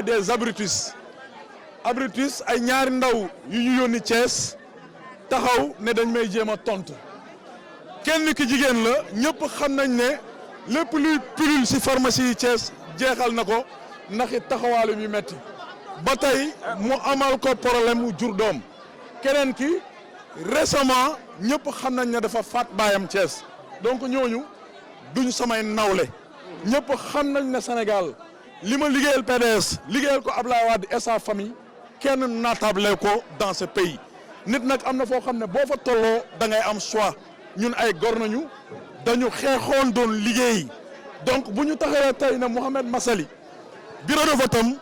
des abrutis ay ñaari ndaw yu ñu yónni Thiès taxaw ne dañ may jéem a tontu kenn ki jigéen la ñëpp xam nañ ne lépp luy pilule ci pharmacie yi Thiès jeexal na ko ndax it taxawaalu mi metti ba tey mu amal ko problème mu jur doom keneen ki récemment ñëpp xam nañ ne dafa faat baayam Thiès donc ñooñu duñ samay nawle ñëpp xam nañ ne Sénégal li ma liggéeyal PDS liggéeyal ko Abdoulaye Wade et sa famille kenn naatable ko dans ce pays nit nag am na foo xam ne boo fa tolloo da ngay am choix ñun ay gor nañu dañu xeexoon doon liggéey donc bu ñu taxawee tey ne Mouhamed Massaly bureau de vote am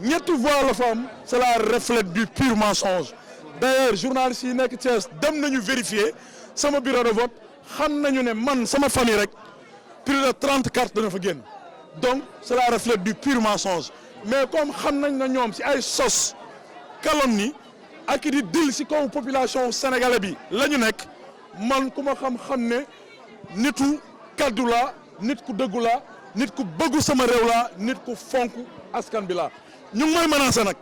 ñetti voix la fa am cela reflète du pur mensonge d'ailleurs journalistes yi nekk Thiès dem nañu vérifier sama bureau de vote xam nañu ne man sama famille rek plus de 30 cartes dañu fa génn donc cela reflète du pur mensonge mais comme xam nañ na ñoom ci ay sos calomnie ak di dil ci kaw population sénégalais bi la ñu nekk man ku ma xam ne nitu kaddu la nit ku dëggu la nit ku bëggu sama réew la nit ku fonk askan bi la ñu ngi may menacé nag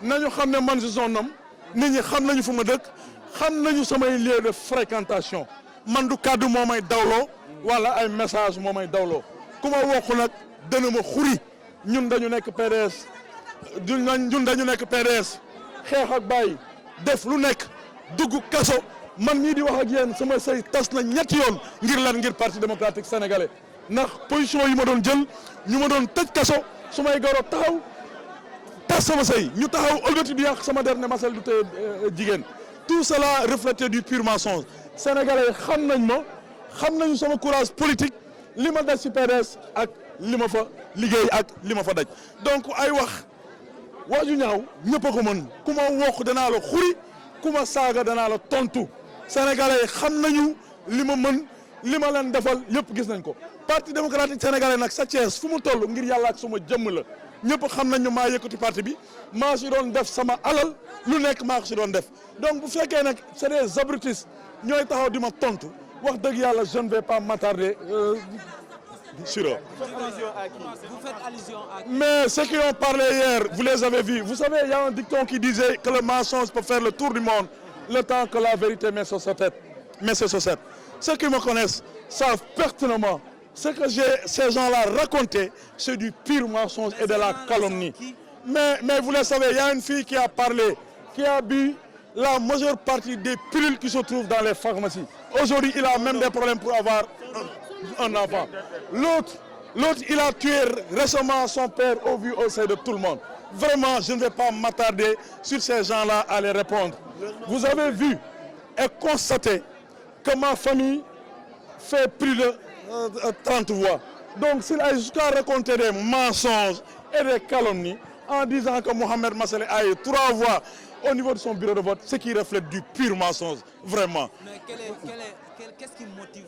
nañu xam ne man je suis un homme nit ñi xam nañu fu ma dëkk xam nañu samay lieu de fréquentation man du kaddu moo may dawloo wala ay message moo may dawloo ku ma wokk nag dana ma xuri ñun dañu nekk PDS ñun dañu nekk PDS xeex ak bàyyi def lu nekk dugg kaso man mii di wax ak yéen sama sëy tas na ñetti yoon ngir lan ngir parti démocratique sénégalais ndax position yi ma doon jël ñu ma doon tëj kaso su may goro taxaw tas sama sëy ñu taxaw ëlbati di yàq sama der ne Massaly du tee jigéen tout cela reflète du pur mensonge sénégalais xam nañ ma xam nañu sama courage politique li ma daj ci PDS ak li ma fa liggéey ak li ma fa daj donc ay wax ju ñaaw ñëpp a ko mën ku ma wokk danaa la xuri ku ma saaga danaa la tontu sénégalais xam nañu li ma mën li ma leen defal yëpp gis nañ ko parti démocratique sénégalais nag sa Thiès fu mu toll ngir yàlla ak suma jëmm la ñëpp xam nañ ne maa yëkkati parti bi maa si doon def sama alal lu nekk maa ko si doon def donc bu fekkee nag c'est des abrutis ñooy taxaw di ma tontu wax dëgg yàlla je ne vais pas m'attarder sur eux. Vous faites allusion à qui? Mais ceux qui ont parlé hier, vous les avez vus. Vous savez, il y a un dicton qui disait que le mensonge peut faire le tour du monde le temps que la vérité met sur sa tête. Ceux qui me connaissent savent pertinemment ce que ces gens-là raconté, c'est du pur mensonge et de la calomnie. Mais vous le savez, il y a une fille qui a parlé, qui a bu la majeure partie des pilules qui se trouvent dans les pharmacies. Aujourd'hui, il a même des problèmes pour avoir un enfant. L'autre, il a tué récemment son père au vu au sein de tout le monde. Vraiment, je ne vais pas m'attarder sur ces gens-là à les répondre. Vous avez vu et constaté que ma famille fait plus de 30 voix. Donc, s'il a jusqu'à raconter des mensonges et des calomnies en disant que Mouhamed Massaly a eu 3 voix au niveau de son bureau de vote, ce qui reflète du pur mensonge, vraiment. Mais qu'est-ce qui motive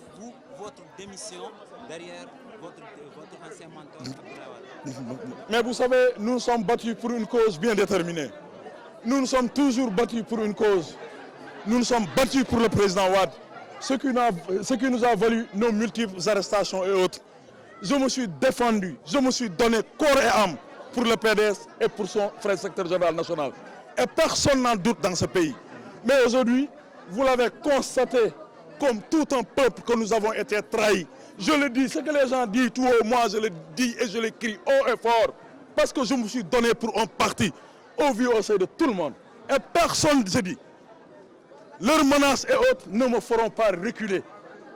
votre démission derrière votre ancien mentor Abdoulaye Wade? Mais vous savez, nous nous sommes battus pour une cause bien déterminée. Nous nous sommes toujours battus pour une cause. Nous nous sommes battus pour le président Wade, ce qui nous a valu nos multiples arrestations et autres. Je me suis défendu, je me suis donné corps et âme pour le PDS et pour son frère secrétaire général national. Et personne n'en doute dans ce pays. Mais aujourd'hui, vous l'avez constaté, comme tout un peuple, que nous avons été trahis. Je le dis, ce que les gens disent tout haut, moi je le dis et je le crie haut et fort. Parce que je me suis donné pour un parti, au vu au sein de tout le monde. Et personne ne se dit. Leurs menaces et autres ne me feront pas reculer.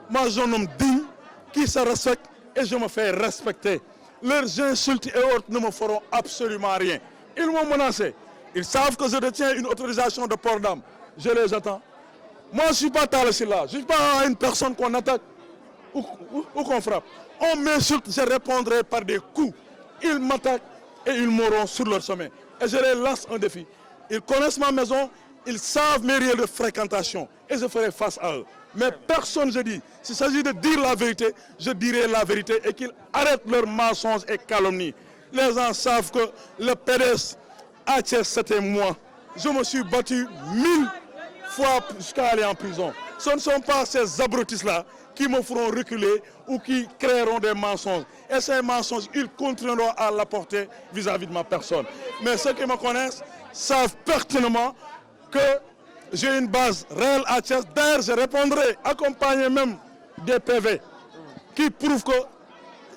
Moi, je suis un homme digne, qui se respecte et je me fais respecter. Leurs insultes et autres ne me feront absolument rien. Ils m'ont menacé. Ils savent que je détiens une autorisation de port d'armes. Je les attends. Moi, je ne suis pas Talla Sylla. Je ne suis pas une personne qu'on attaque ou qu'on frappe. On m'insulte, je répondrai par des coups. Ils m'attaquent et ils mourront sur leur chemin. Et je les lance un défi. Ils connaissent ma maison, ils savent mes lieux de fréquentation et je ferai face à eux. Mais personne, je dis, s'il s'agit de dire la vérité, je dirai la vérité et qu'ils arrêtent leurs mensonges et calomnies. Les gens savent que le PDS a Thiès, c'était moi. Je me suis battu 1000 fois jusqu'à aller en prison. Ce ne sont pas ces abrutis-là qui qui me feront reculer ou qui créeront des mensonges. Et ces mensonges, ils continueront à l'apporter vis-à-vis de ma personne. Mais ceux qui me connaissent savent pertinemment que j'ai une base réelle à Thiès. D'ailleurs, je répondrai, accompagné même des PV, qui prouvent que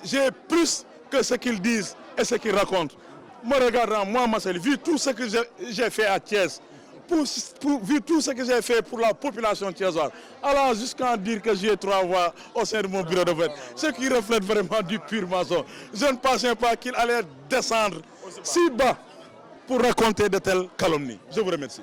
j'ai plus que ce qu'ils disent et ce qu'ils racontent. Me regardant, moi, Marcel, vu tout ce que j'ai fait à Thiès, vu tout ce que j'ai fait pour la population thiessoise, alors jusqu'à dire que j'ai 3 voix au sein de mon bureau de vote, ce qui reflète vraiment du pur mensonge. Je ne pensais pas qu'il allait descendre si bas pour raconter de telles calomnies. Je vous remercie.